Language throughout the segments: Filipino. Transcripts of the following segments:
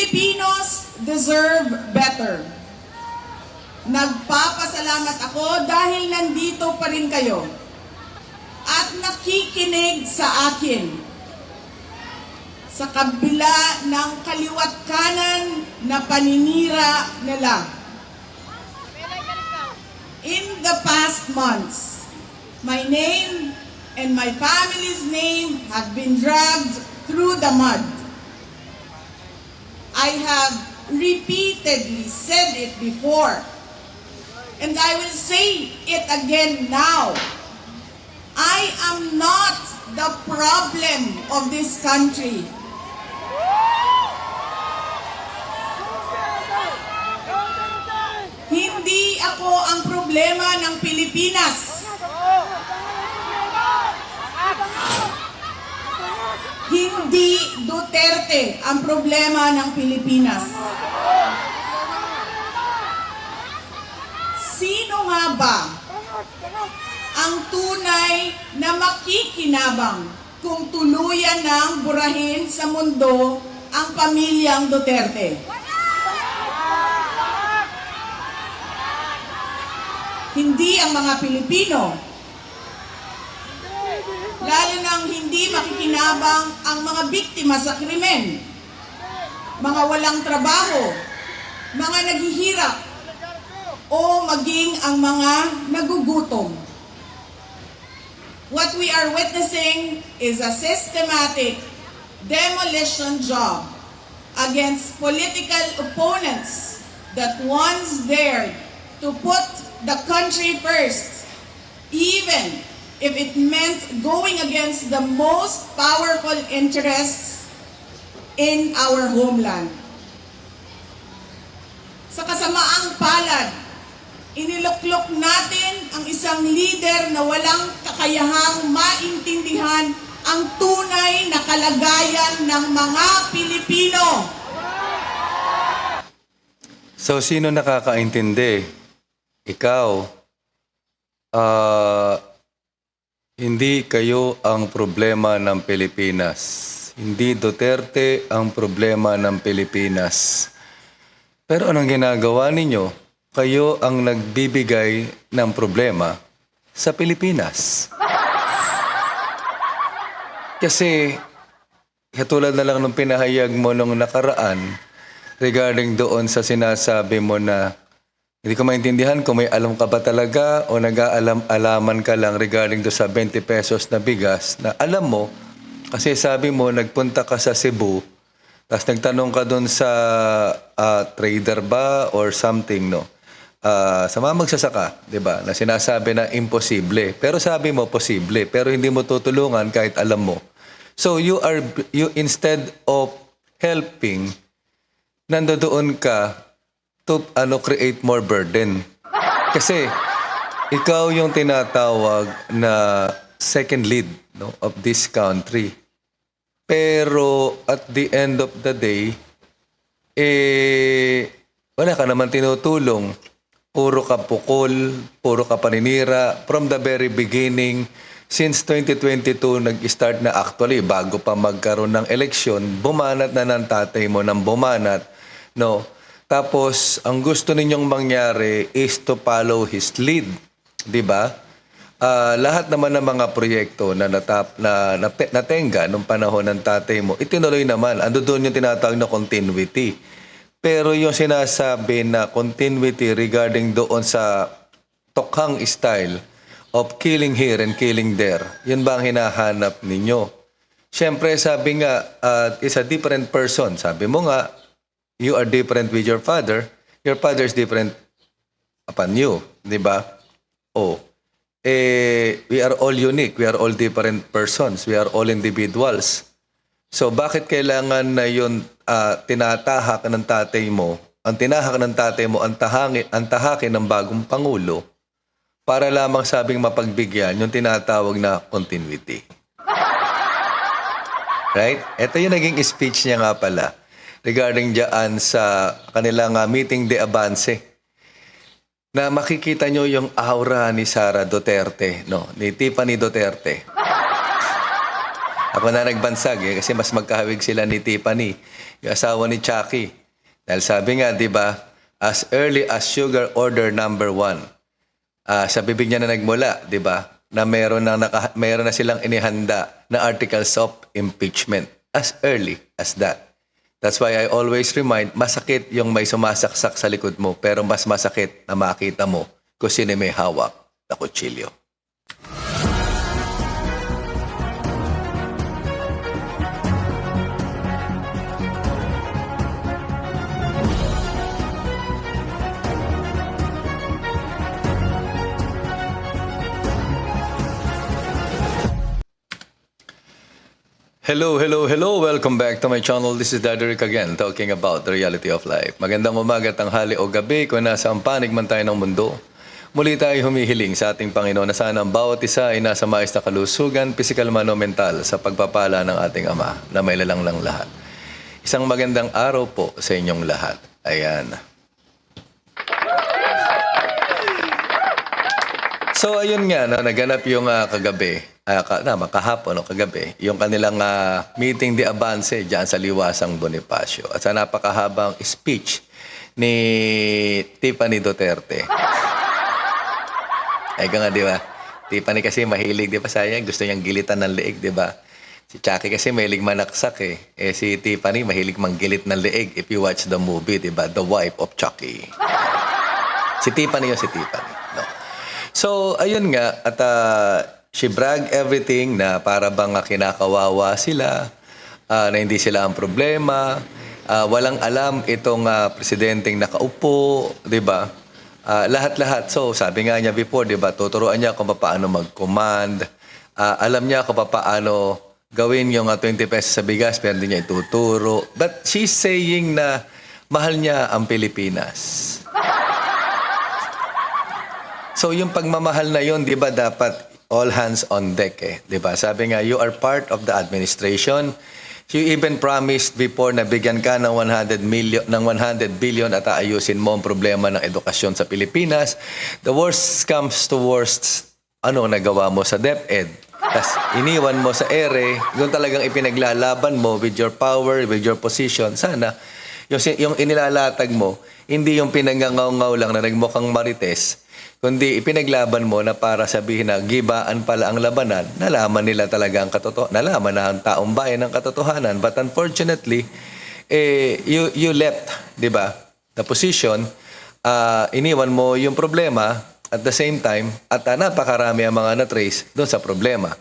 Filipinos deserve better. Nagpapasalamat ako dahil nandito pa rin kayo at nakikinig sa akin. Sa kabila ng kaliwat kanan na paninira nila. In the past months, my name and my family's name have been dragged through the mud. I have repeatedly said it before, and I will say it again now. I am not the problem of this country. Hindi ako ang problema ng Pilipinas. Hindi Duterte ang problema ng Pilipinas. Sino nga ba ang tunay na makikinabang kung tuluyan ng burahin sa mundo ang pamilyang Duterte? Hindi ang mga Pilipino. Lalo nang hindi makikinabang ang mga biktima sa krimen, mga walang trabaho, mga naghihirap, o maging ang mga nagugutom. What we are witnessing is a systematic demolition job against political opponents that once dared to put the country first, even if it meant going against the most powerful interests in our homeland. Sa kasamaang palad, iniluklok natin ang isang leader na walang kakayahang maintindihan ang tunay na kalagayan ng mga Pilipino. So, sino nakakaintindi? Ikaw, hindi kayo ang problema ng Pilipinas. Hindi Duterte ang problema ng Pilipinas. Pero anong ginagawa ninyo? Kayo ang nagbibigay ng problema sa Pilipinas. Kasi, katulad na lang nung pinahayag mo nung nakaraan regarding doon sa sinasabi mo na hindi ko maintindihan kung may alam ka ba talaga o nag-aalam-alaman ka lang regarding do sa 20 pesos na bigas na alam mo, kasi sabi mo nagpunta ka sa Cebu, tapos nagtanong ka doon sa trader ba or something, no? Sa mga magsasaka, di ba? Na sinasabi na imposible. Pero sabi mo posible, pero hindi mo tutulungan kahit alam mo. So you instead of helping, nandoon ka to create more burden. Kasi ikaw yung tinatawag na second lead, no, of this country. Pero at the end of the day, wala ka naman tinutulong. Puro ka pukol, puro ka paninira. From the very beginning, since 2022, nag-start na actually, bago pa magkaroon ng eleksyon, bumanat na ng tatay mo ng bumanat, no? Tapos, ang gusto ninyong mangyari is to follow his lead. Di ba? Lahat naman ng mga proyekto na natenga nung panahon ng tatay mo, itinuloy naman. Ando doon yung tinatawag na continuity. Pero yung sinasabi na continuity regarding doon sa tokhang style of killing here and killing there, yun ba ang hinahanap ninyo? Siyempre, sabi nga, is a different person. Sabi mo nga, you are different with your father is different upon you, di ba? We are all unique, we are all different persons, we are all individuals. So bakit kailangan na yun tinatahak ng tatay mo, ang tahakin ng bagong Pangulo para lamang sabing mapagbigyan yung tinatawag na continuity. Right? Ito yung naging speech niya nga pala regarding diyan sa kanilang meeting de avance na makikita nyo yung aura ni Sara Duterte, no? Ni Tiffany Duterte. Ako na nagbansag kasi mas magkahawig sila ni Tiffany, yung asawa ni Chucky. Dahil sabi nga, di ba, as early as sugar order number 1, sa bibig niya na nagmula, di ba, na meron na silang inihanda na articles of impeachment as early as that. That's why I always remind, masakit yung may sumasaksak sa likod mo, pero mas masakit na makita mo kung sino may hawak na kutsilyo. Hello, hello, hello. Welcome back to my channel. This is Daddy Rick again, talking about the reality of life. Magandang umaga, tanghali o gabi kung nasa ang panig man tayo ng mundo. Muli tayo humihiling sa ating Panginoon na sana ang bawat isa ay nasa maayos na kalusugan, physical man o mental, sa pagpapala ng ating Ama na may lalang lahat. Isang magandang araw po sa inyong lahat. Ayan. So ayun nga, no, naganap yung kagabi, kahapon o kagabi, yung kanilang meeting de avance dyan sa Liwasang Bonifacio. At sa napakahabang speech ni Tiffany Duterte. Ay ka nga, di ba? Tiffany kasi mahilig, di ba sayang? Gusto niyang gilitan ng leeg, di ba? Si Chucky kasi mahilig manaksak eh. Si Tiffany mahilig manggilit ng leeg if you watch the movie, di ba? The Wife of Chucky. Si Tiffany yun, si Tiffany. No? So, ayun nga, at she bragged everything na para bang kinakawawa sila, na hindi sila ang problema, walang alam itong presidenteng nakaupo, di ba? Lahat-lahat. So, sabi nga niya before, di ba, tuturuan niya kung paano mag-command, alam niya kung paano gawin yung 20 pesos sa bigas, pero hindi niya ituturo. But she's saying na mahal niya ang Pilipinas. So yung pagmamahal na yun, di ba, dapat all hands on deck eh. Di ba? Sabi nga, you are part of the administration. You even promised before na bigyan ka ng 100 billion at aayusin mo ang problema ng edukasyon sa Pilipinas. The worst comes to worst, nagawa mo sa DepEd. Tapos iniwan mo sa ere, doon talagang ipinaglalaban mo with your power, with your position. Sana yung inilalatag mo, hindi yung pinangangaw-ngaw lang na nagmukhang marites, kundi ipinaglaban mo na para sabihin na gibaan pala ang labanan, nalaman nila talaga ang katotohanan, nalaman na ang taong bayan ang katotohanan. But unfortunately, you left, di ba, the position, iniwan mo yung problema at the same time, at napakarami ang mga na-trace doon sa problema.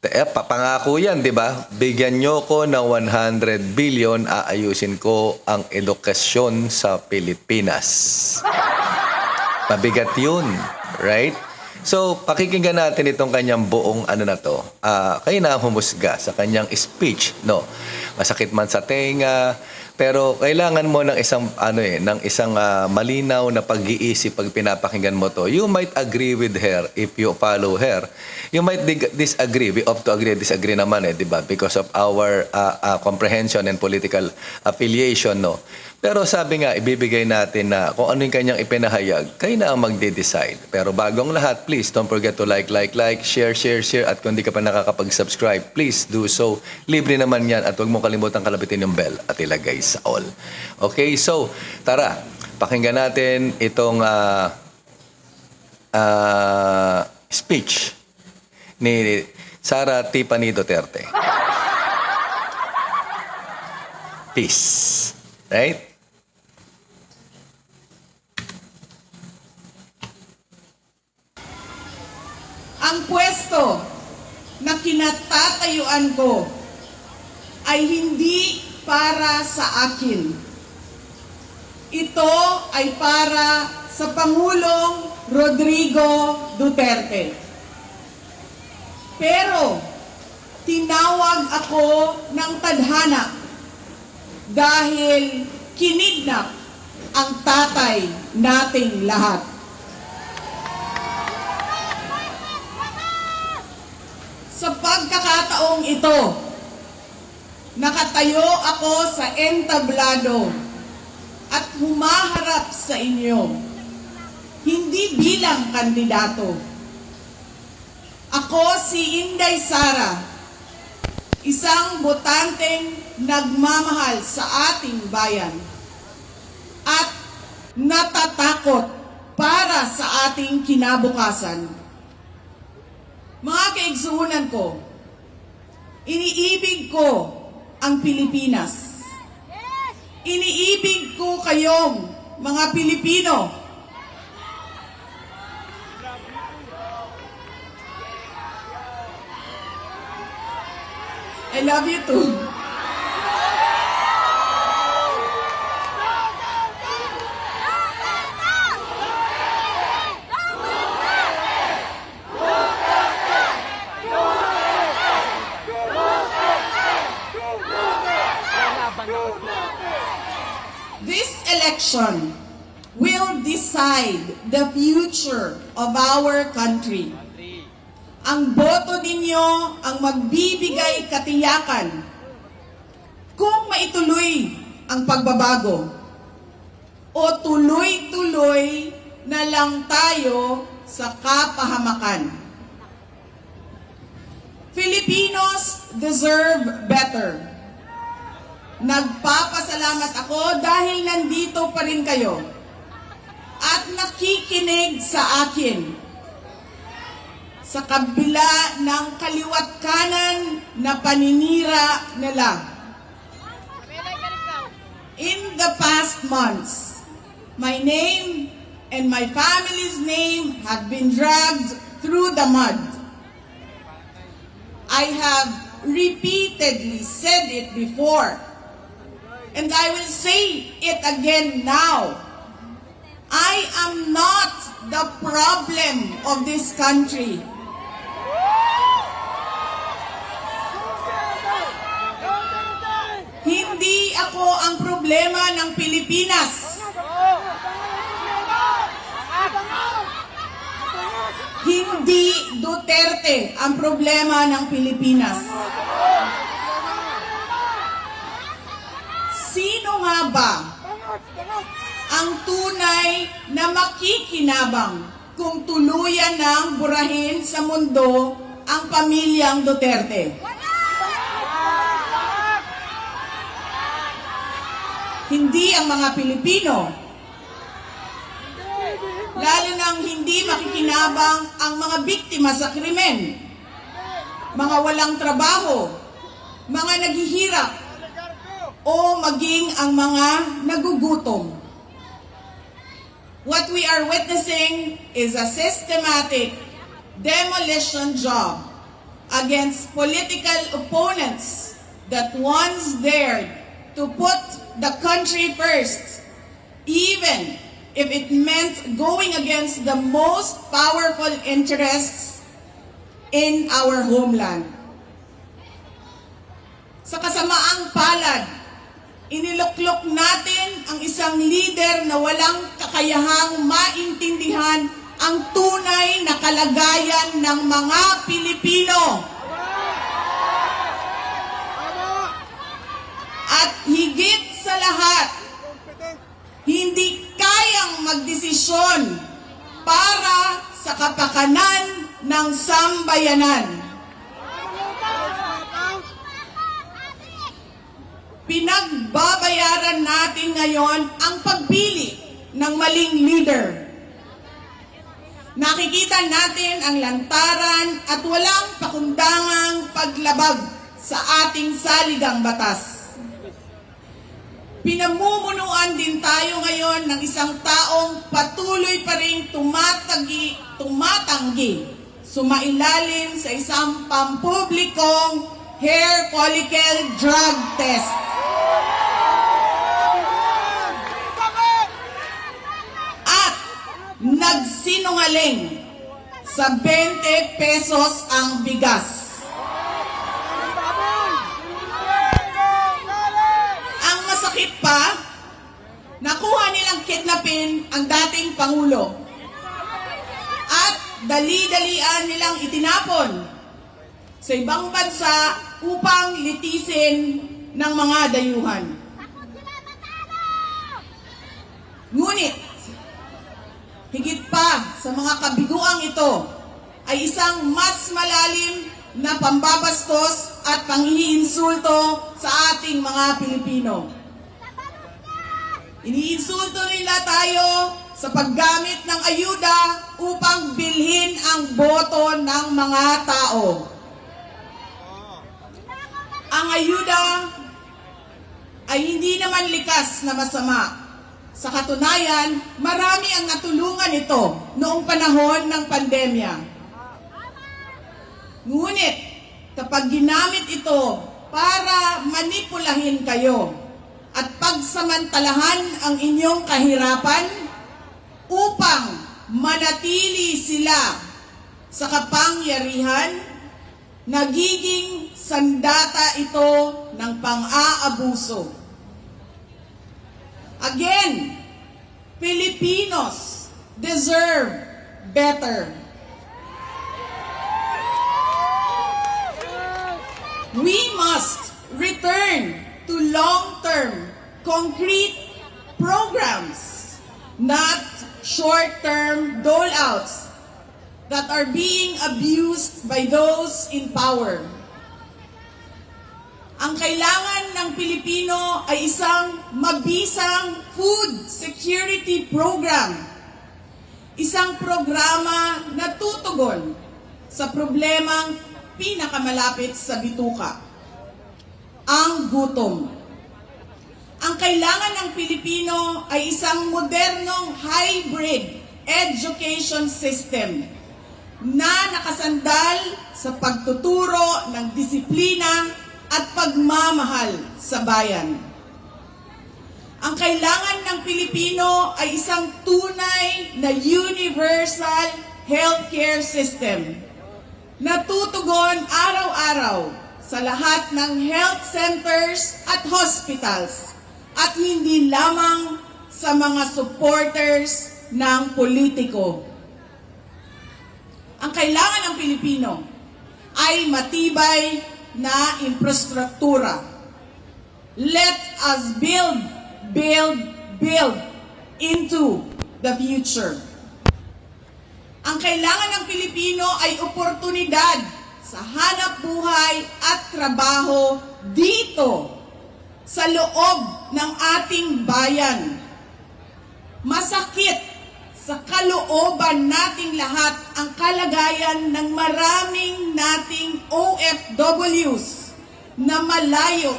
Pangako yan, di ba? Bigyan nyo ko ng 100 billion, aayusin ko ang edukasyon sa Pilipinas. Mabigat yun, right? So, pakikinggan natin itong kanyang buong kayo na humusga sa kanyang speech, no? Masakit man sa tenga, pero kailangan mo ng isang malinaw na pag-iisip pag pinapakinggan mo to. You might agree with her if you follow her. You might disagree. We have to agree, disagree naman di ba? Because of our comprehension and political affiliation, no? Pero sabi nga, ibibigay natin na kung ano yung kanyang ipinahayag, kayo na ang magde-decide. Pero bagong lahat, please don't forget to like, share, at kung hindi ka pa nakakapag-subscribe, please do so. Libre naman yan at huwag mong kalimutang kalabitin yung bell at ilagay sa all. Okay, so tara, pakinggan natin itong speech ni Sara Tiffany Duterte. Peace. Right? Ang pwesto na kinatatayuan ko ay hindi para sa akin. Ito ay para sa Pangulong Rodrigo Duterte. Pero tinawag ako ng tadhana dahil kinidnap ang tatay nating lahat. Sa pagkakataong ito, nakatayo ako sa entablado at humaharap sa inyo, hindi bilang kandidato. Ako si Inday Sara, isang botanteng nagmamahal sa ating bayan at natatakot para sa ating kinabukasan. Mga kaigsuunan ko, iniibig ko ang Pilipinas. Iniibig ko kayong mga Pilipino. I love you too. This election will decide the future of our country. Ang boto ninyo ang magbibigay katiyakan kung maituloy ang pagbabago o tuloy-tuloy na lang tayo sa kapahamakan. Filipinos deserve better. Nagpapasalamat ako dahil nandito pa rin kayo at nakikinig sa akin sa kabila ng kaliwat kanan na paninira nila. In the past months, my name and my family's name have been dragged through the mud. I have repeatedly said it before, and I will say it again now. I am not the problem of this country. Hindi ako ang problema ng Pilipinas. Hindi Duterte ang problema ng Pilipinas. Sino nga ba ang tunay na makikinabang kung tuluyan ng burahin sa mundo ang pamilyang Duterte? Hindi ang mga Pilipino. Lalo nang hindi makikinabang ang mga biktima sa krimen, mga walang trabaho, mga naghihirap, o maging ang mga nagugutom. What we are witnessing is a systematic demolition job against political opponents that once dared to put the country first, even if it meant going against the most powerful interests in our homeland. Sa kasamaang palad, iniluklok natin ang isang leader na walang kakayahang maintindihan ang tunay na kalagayan ng mga Pilipino. At higit sa lahat, hindi kayang magdesisyon para sa kapakanan ng sambayanan. Pinagbabayaran natin ngayon ang pagpili ng maling leader. Nakikita natin ang lantaran at walang pakundangang paglabag sa ating saligang batas. Pinamumunuan din tayo ngayon ng isang taong patuloy pa rin tumatanggi, sumailalim sa isang pampublikong hair follicle drug test. At nagsinungaling sa 20 pesos ang bigas. Masakit pa, nakuha nilang kidnapin ang dating Pangulo at dali-dalian nilang itinapon sa ibang bansa upang litisin ng mga dayuhan. Ngunit, higit pa sa mga kabiguang ito ay isang mas malalim na pambabastos at panghiinsulto sa ating mga Pilipino. Iniinsulto nila tayo sa paggamit ng ayuda upang bilhin ang boto ng mga tao. Ang ayuda ay hindi naman likas na masama. Sa katunayan, marami ang natulungan ito noong panahon ng pandemya. Ngunit, kapag ginamit ito para manipulahin kayo at pagsamantalahan ang inyong kahirapan upang manatili sila sa kapangyarihan, nagiging sandata ito ng pang-aabuso. Again, Filipinos deserve better. We must return to long-term, concrete programs, not short-term dole-outs that are being abused by those in power. Ang kailangan ng Pilipino ay isang mabisang food security program. Isang programa na tutugon sa problemang pinakamalapit sa bituka, ang gutom. Ang kailangan ng Pilipino ay isang modernong hybrid education system na nakasandal sa pagtuturo ng disiplina at pagmamahal sa bayan. Ang kailangan ng Pilipino ay isang tunay na universal healthcare system na tutugon araw-araw sa lahat ng health centers at hospitals at hindi lamang sa mga supporters ng politiko. Ang kailangan ng Pilipino ay matibay na infrastruktura. Let us build into the future. Ang kailangan ng Pilipino ay oportunidad sa hanap buhay at trabaho dito sa loob ng ating bayan. Masakit sa kalooban nating lahat ang kalagayan ng maraming nating OFWs na malayo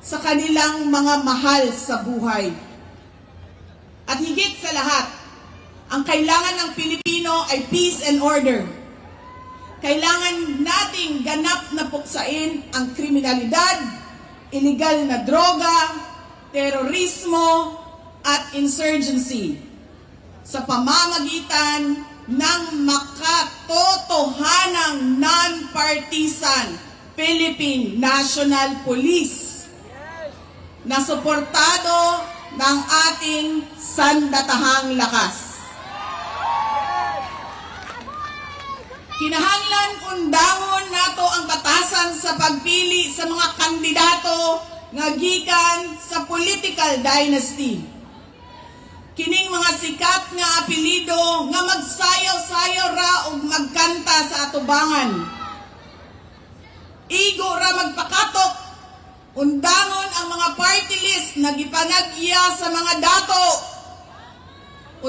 sa kanilang mga mahal sa buhay. At higit sa lahat, ang kailangan ng Pilipino ay peace and order. Kailangan nating ganap na puksain ang kriminalidad, illegal na droga, terorismo, at insurgency sa pamamagitan ng makatotohanang non-partisan Philippine National Police na suportado ng ating sandatahang lakas. Kinahanglan undangon nato ang batasan sa pagpili sa mga kandidato nga gikan sa political dynasty. Kining mga sikat nga apelido nga magsayaw-sayaw ra o magkanta sa atubangan. Igo ra magpakatok, undangon ang mga party list na gipanag-iya sa mga dato.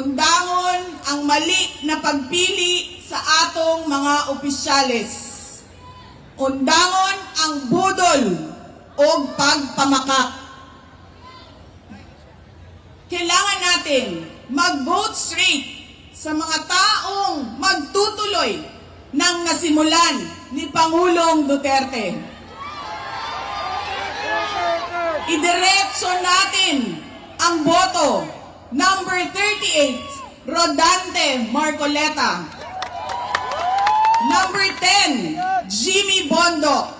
Undangon ang mali na pagpili sa atong mga opisyales. Undangon ang budol o pagpamakak. Kailangan natin mag-vote straight sa mga taong magtutuloy ng nasimulan ni Pangulong Duterte. Idiretso natin ang boto. Number 38, Rodante Marcoleta. Number 10, Jimmy Bondo.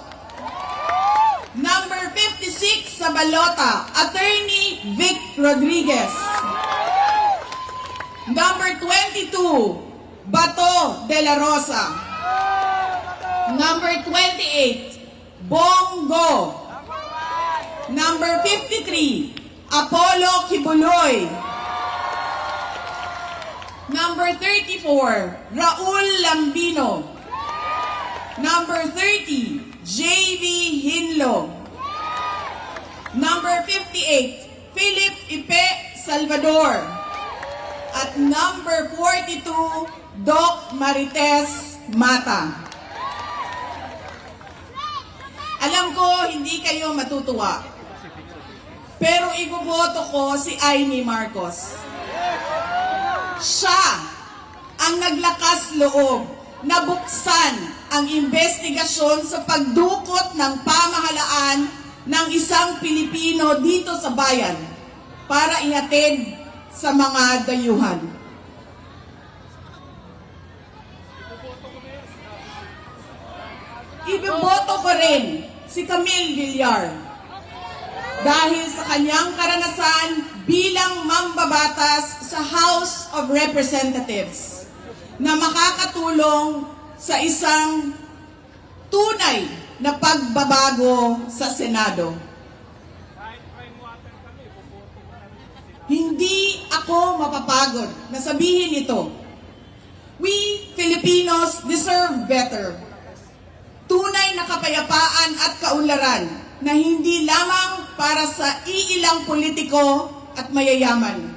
Number 56 sa balota, Attorney Vic Rodriguez. Number 22, Bato de la Rosa. Number 28, Bongo. Number 53, Apollo Kibuloy. Number 34, Raul Lambino. Number 30, J.V. Hinlo. Number 58, Philip Ipe Salvador. At number 42, Doc Marites Mata. Alam ko, hindi kayo matutuwa. Pero iboboto ko si Amy Marcos. Siya ang naglakas loob na buksan ang investigasyon sa pagdukot ng pamahalaan ng isang Pilipino dito sa bayan para ihatid sa mga dayuhan. Iboboto ko rin si Camille Villar dahil sa kanyang karanasan bilang mambabatas sa House of Representatives na makakatulong sa isang tunay na pagbabago sa Senado. Hindi ako mapapagod na sabihin ito. We Filipinos deserve better. Tunay na kapayapaan at kaunlaran na hindi lamang para sa iilang politiko at mayayaman.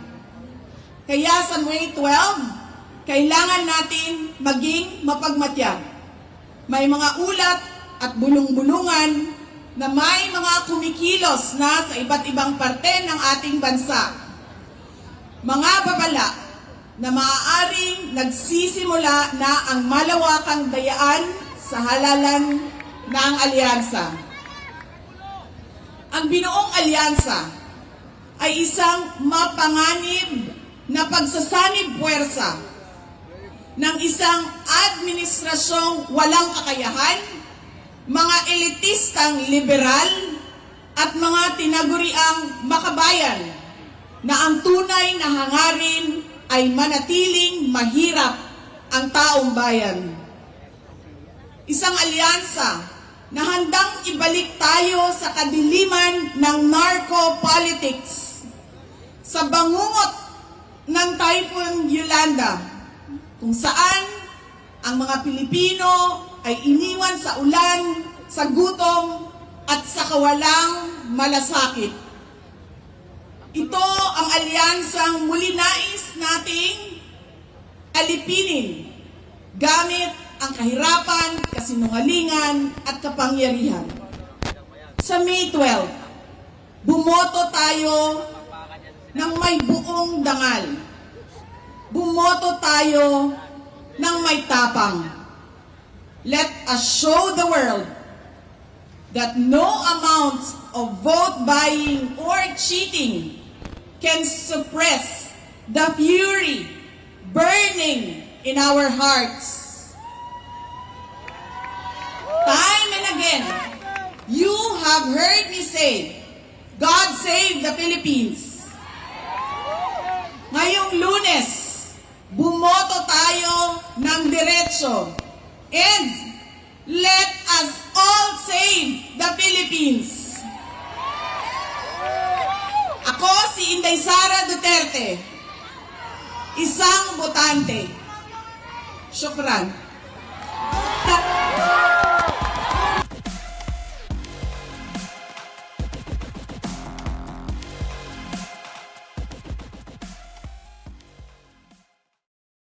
Kaya sa May 12, kailangan natin maging mapagmatyag. May mga ulat at bulong-bulungan na may mga kumikilos na sa iba't ibang parte ng ating bansa. Mga babala na maaaring nagsisimula na ang malawakang dayaan sa halalan ng alyansa. Ang binuong alyansa ay isang mapanganib na pagsasanib puwersa ng isang administrasyong walang kakayahan, mga elitistang liberal, at mga tinaguriang makabayan na ang tunay na hangarin ay manatiling mahirap ang taong bayan. Isang alyansa na handang ibalik tayo sa kadiliman ng narco-politics, sa bangungot ng Typhoon Yolanda, kung saan ang mga Pilipino ay iniwan sa ulan, sa gutom, at sa kawalang malasakit. Ito ang alyansang muli nais nating alipinin gamit ang kahirapan, kasinungalingan, at kapangyarihan. Sa May 12, bumoto tayo ng may buong dangal. Bumoto tayo ng may tapang. Let us show the world that no amount of vote buying or cheating can suppress the fury burning in our hearts. Time and again, you have heard me say, God save the Philippines. Ngayong Lunes, bumoto tayo ng diretso. And let us all save the Philippines. Ako si Inday Sara Duterte, isang botante. Syukran.